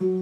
Bonjour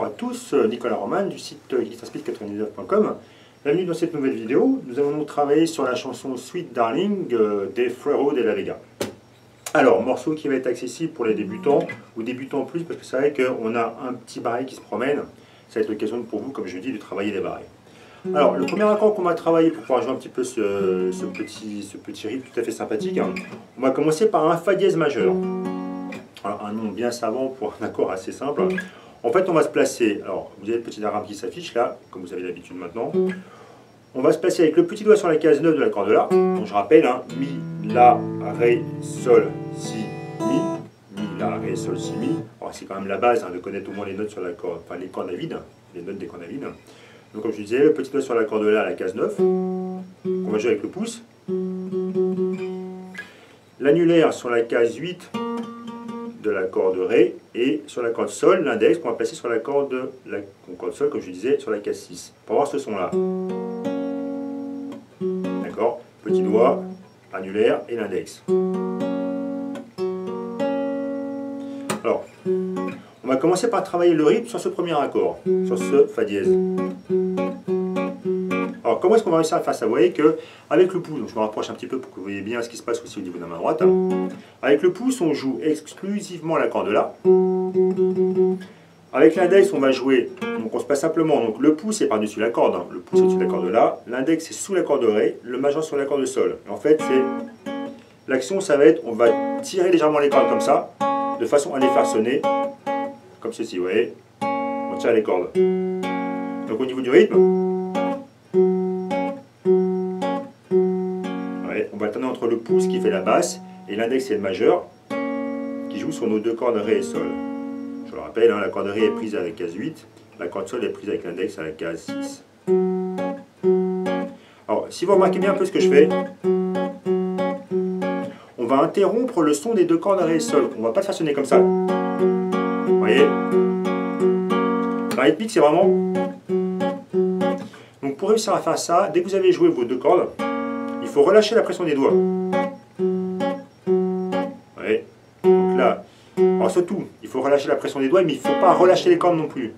à tous, Nicolas Roman du site guitarspeed99.com. Bienvenue dans cette nouvelle vidéo. Nous allons donc travailler sur la chanson Sweet Darling des Freero de la Vega. Alors, morceau qui va être accessible pour les débutants, ou débutants plus, parce que c'est vrai qu'on a un petit barré qui se promène. Ça va être l'occasion pour vous, comme je dis, de travailler les barrés. Alors, le premier accord qu'on va travailler pour pouvoir jouer un petit peu ce petit rythme tout à fait sympathique, on va commencer par un Fa dièse majeur. Alors, un nom bien savant pour un accord assez simple. En fait, on va se placer, alors vous avez le petit diagramme qui s'affiche là, comme vous avez l'habitude maintenant. On va se placer avec le petit doigt sur la case 9 de l'accord de La. Donc je rappelle, Mi, La, Ré, Sol, Si, Mi, Mi, La, Ré, Sol, Si, Mi. C'est quand même la base de connaître au moins les notes sur l'accord, enfin les cordes à vide, les notes des cordes à vide. Donc comme je disais, le petit doigt sur l'accord de La à la case 9, qu'on va jouer avec le pouce. L'annulaire sur la case 8 de l'accord de Ré, et sur la corde Sol, l'index qu'on va placer sur la corde Sol, comme je disais, sur la case 6, pour avoir ce son-là. D'accord? Petit doigt, annulaire et l'index. Alors, on va commencer par travailler le rythme sur ce premier accord, sur ce Fa dièse. Alors, comment est-ce qu'on va réussir à faire ça? Vous voyez qu'avec le pouce, donc je me rapproche un petit peu pour que vous voyez bien ce qui se passe aussi au niveau de la main droite. Avec le pouce, on joue exclusivement l'accord de La. Avec l'index, on va jouer, donc on se passe simplement, donc le pouce est par-dessus la corde, le pouce est au-dessus de l'accord de La, l'index est sous l'accord de Ré, le majeur sur l'accord de Sol. Et en fait, l'action, ça va être, on va tirer légèrement les cordes comme ça, de façon à les faire sonner, comme ceci, vous voyez, on tire les cordes. Donc au niveau du rythme, on va alterner entre le pouce qui fait la basse et l'index et le majeur qui joue sur nos deux cordes Ré et Sol. Je le rappelle, la corde Ré est prise à la case 8, la corde Sol est prise avec l'index à la case 6. Alors, si vous remarquez bien un peu ce que je fais, on va interrompre le son des deux cordes Ré et Sol. On ne va pas le faire sonner comme ça. Vous voyez? La rythmique, c'est vraiment... Donc pour réussir à faire ça, dès que vous avez joué vos deux cordes, il faut relâcher la pression des doigts. Ouais. Donc là, alors surtout, il faut relâcher la pression des doigts, mais il ne faut pas relâcher les cordes non plus.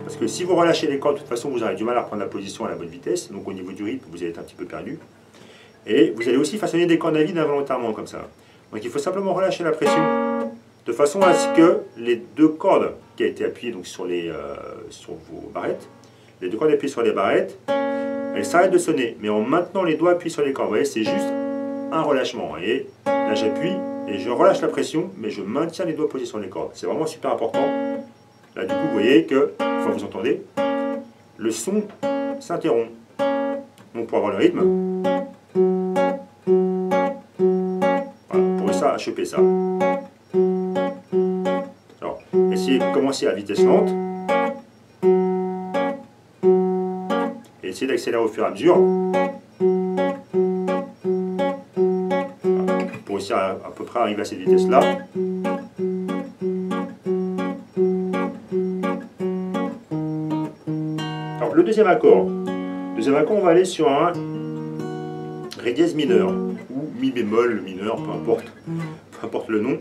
Parce que si vous relâchez les cordes, de toute façon, vous aurez du mal à reprendre la position à la bonne vitesse. Donc au niveau du rythme, vous allez être un petit peu perdu. Et vous allez aussi façonner des cordes à vide involontairement comme ça. Donc il faut simplement relâcher la pression, de façon à ce que les deux cordes qui ont été appuyées donc, sur vos barrettes, les deux cordes appuyées sur les barrettes, elles s'arrêtent de sonner, mais en maintenant les doigts appuyés sur les cordes. Vous voyez, c'est juste un relâchement. Vous voyez, là j'appuie et je relâche la pression, mais je maintiens les doigts posés sur les cordes. C'est vraiment super important. Là du coup, vous voyez que, enfin vous entendez, le son s'interrompt. Donc pour avoir le rythme, voilà, pour ça, à choper ça. Alors, essayez de commencer à vitesse lente. Essayez d'accélérer au fur et à mesure pour réussir à peu près arriver à cette vitesse là. Alors le deuxième accord, on va aller sur un Ré dièse mineur ou Mi bémol mineur, peu importe le nom.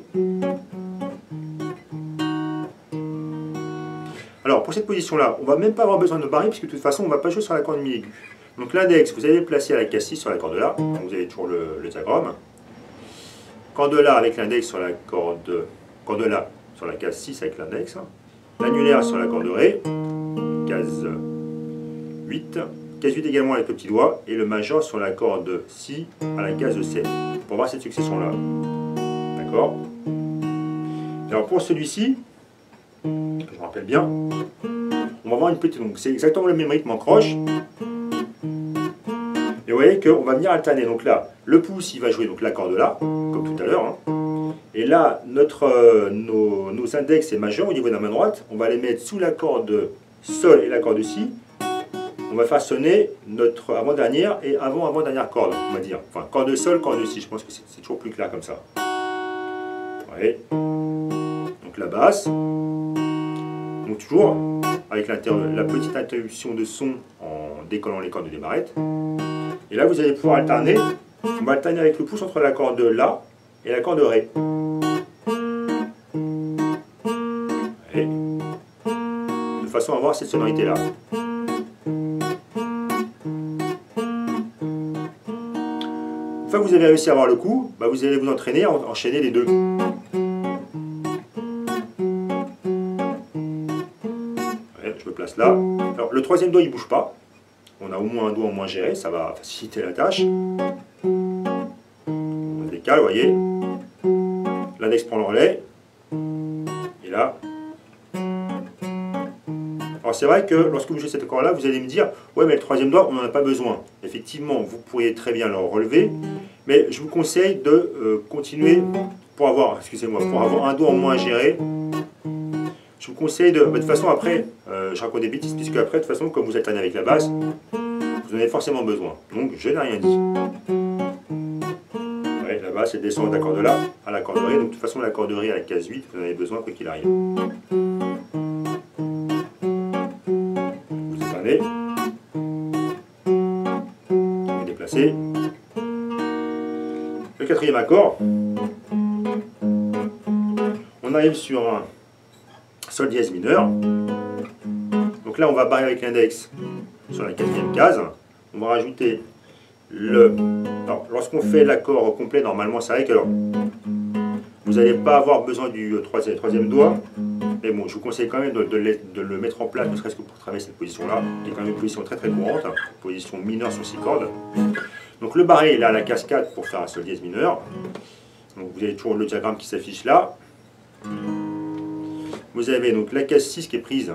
Alors pour cette position là, on ne va même pas avoir besoin de barrer puisque de toute façon on ne va pas jouer sur la corde Mi aiguë. Donc l'index, vous allez le placer à la case 6 sur la corde de La, donc vous avez toujours le diagramme. Corde de La avec l'index sur la corde de La sur la case 6 avec l'index. L'annulaire sur la corde de Ré, case 8. Case 8 également avec le petit doigt et le majeur sur la corde Si à la case 7 pour voir cette succession là. D'accord? Alors pour celui-ci, je me rappelle bien, on va avoir une petite, donc c'est exactement le même rythme en croche. Et vous voyez qu'on va venir alterner. Donc là, le pouce il va jouer donc l'accord de La, comme tout à l'heure. Et là, nos index et majeurs au niveau de la main droite, on va les mettre sous l'accord de Sol et l'accord de Si. On va faire sonner notre avant-dernière et avant-avant-dernière corde, on va dire. Enfin, corde de Sol, corde de Si. Je pense que c'est toujours plus clair comme ça. Vous voyez? Donc la basse. Donc toujours avec la petite interruption de son en décollant les cordes des barrettes. Et là, vous allez pouvoir alterner. On va alterner avec le pouce entre la corde La et la corde Ré. Allez. De façon à avoir cette sonorité-là. Une fois que vous avez réussi à avoir le coup, bah vous allez vous entraîner à enchaîner les deux. Ouais, je me place là. Alors, le troisième doigt, il ne bouge pas. On a au moins un doigt en moins géré, ça va faciliter la tâche. On décale, vous voyez. L'index prend le relais. Et là. Alors c'est vrai que lorsque vous jouez cet accord-là, vous allez me dire « Ouais, mais le troisième doigt, on n'en a pas besoin. » Effectivement, vous pourriez très bien le relever, mais je vous conseille de continuer pour avoir, pour avoir un doigt en moins géré. Je vous conseille de toute façon après, je raconte des bêtises, puisque après, de toute façon, comme vous alternez avec la basse, vous en avez forcément besoin. Donc, je n'ai rien dit. Ouais, la basse, elle descend d'accord de là à l'accord de Ré. Donc, de toute façon, l'accord de Ré à la case 8, vous en avez besoin quoi qu'il arrive. Vous alternez. Vous déplacez. Le quatrième accord. On arrive sur un Sol dièse mineur. Donc là, on va barrer avec l'index sur la quatrième case. On va rajouter le... Alors, lorsqu'on fait l'accord complet, normalement, c'est vrai que vous n'allez pas avoir besoin du troisième doigt. Mais bon, je vous conseille quand même de le mettre en place, ne serait-ce que pour travailler cette position-là, qui est quand même une position très très courante, position mineure sur 6 cordes. Donc le barré, il a la case 4 pour faire un Sol dièse mineur. Donc vous avez toujours le diagramme qui s'affiche là. Vous avez donc la case 6 qui est prise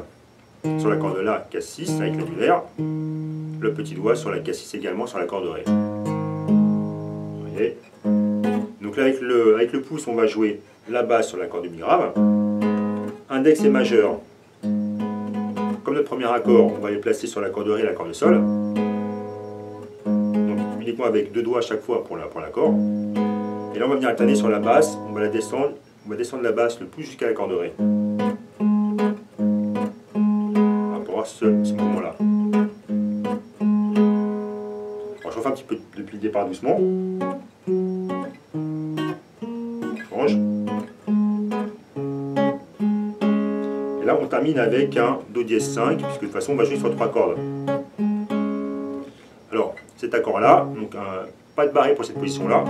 sur la corde La, case 6 avec l'annulaire. Le petit doigt sur la case 6 également sur la corde Ré. Vous voyez. Donc là avec le pouce, on va jouer la basse sur la corde mi grave. Index et majeur. Comme notre premier accord, on va les placer sur la corde Ré et la corde Sol. Donc uniquement avec 2 doigts à chaque fois pour l'accord. Et là on va venir alterner sur la basse, on va la descendre. On va descendre la basse le pouce jusqu'à la corde Ré. Pour avoir ce mouvement-là. Alors je refais un petit peu depuis le départ doucement. Je range. Et là on termine avec un Do dièse 5, puisque de toute façon on va jouer sur 3 cordes. Alors cet accord-là, donc pas de barré pour cette position-là.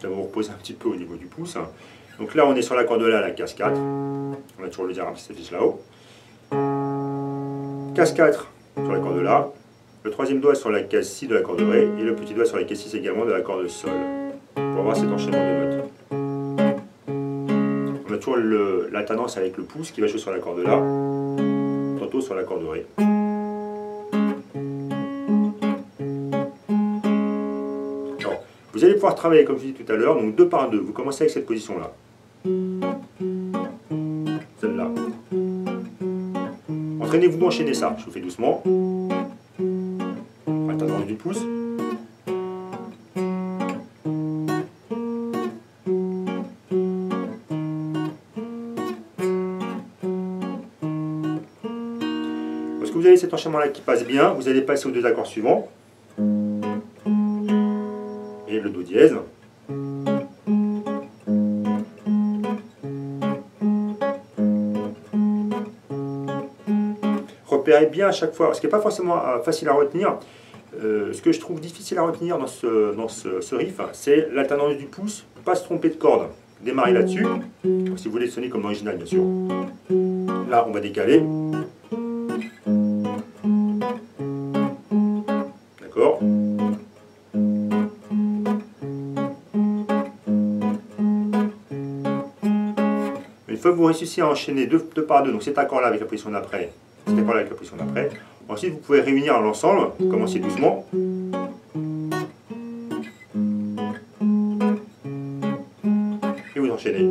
Ça va vous reposer un petit peu au niveau du pouce. Donc là, on est sur la corde La, la case 4. On a toujours le diagramme qui s'affiche là-haut. Case 4 sur la corde La. Le troisième doigt sur la case 6 de la corde Ré. Et le petit doigt sur la case 6 également de la corde Sol. Pour avoir cet enchaînement de notes. On a toujours l'alternance avec le pouce qui va jouer sur la corde La. Tantôt sur la corde Ré. Vous allez pouvoir travailler, comme je disais tout à l'heure, donc 2 par 2. Vous commencez avec cette position-là. Celle-là. Entraînez-vous d'enchaîner ça. Je vous fais doucement. Alternance du pouce. Lorsque vous avez cet enchaînement-là qui passe bien, vous allez passer aux 2 accords suivants. Et le Do dièse. Repérez bien à chaque fois, ce qui n'est pas forcément facile à retenir. Ce que je trouve difficile à retenir dans ce riff, c'est l'alternance du pouce, pas se tromper de corde. Démarrez là-dessus, si vous voulez sonner comme l'original bien sûr. Là, on va décaler. D'accord ? Une fois que vous réussissez à enchaîner 2 par 2, donc cet accord-là avec la position d'après, cet accord-là avec la position d'après, ensuite vous pouvez réunir l'ensemble, commencez doucement. Et vous enchaînez.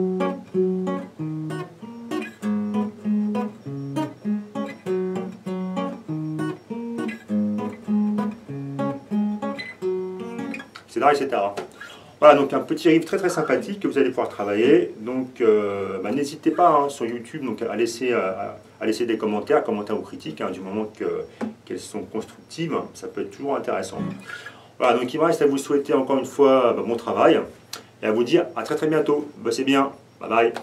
Etc. Voilà, donc un petit riff très très sympathique que vous allez pouvoir travailler. Donc n'hésitez pas sur YouTube donc, à laisser, à à laisser des commentaires ou critiques, hein, du moment qu'elles sont constructives, ça peut être toujours intéressant. Voilà, donc il me reste à vous souhaiter encore une fois bon travail et à vous dire à très bientôt. Bossez bien, bye bye.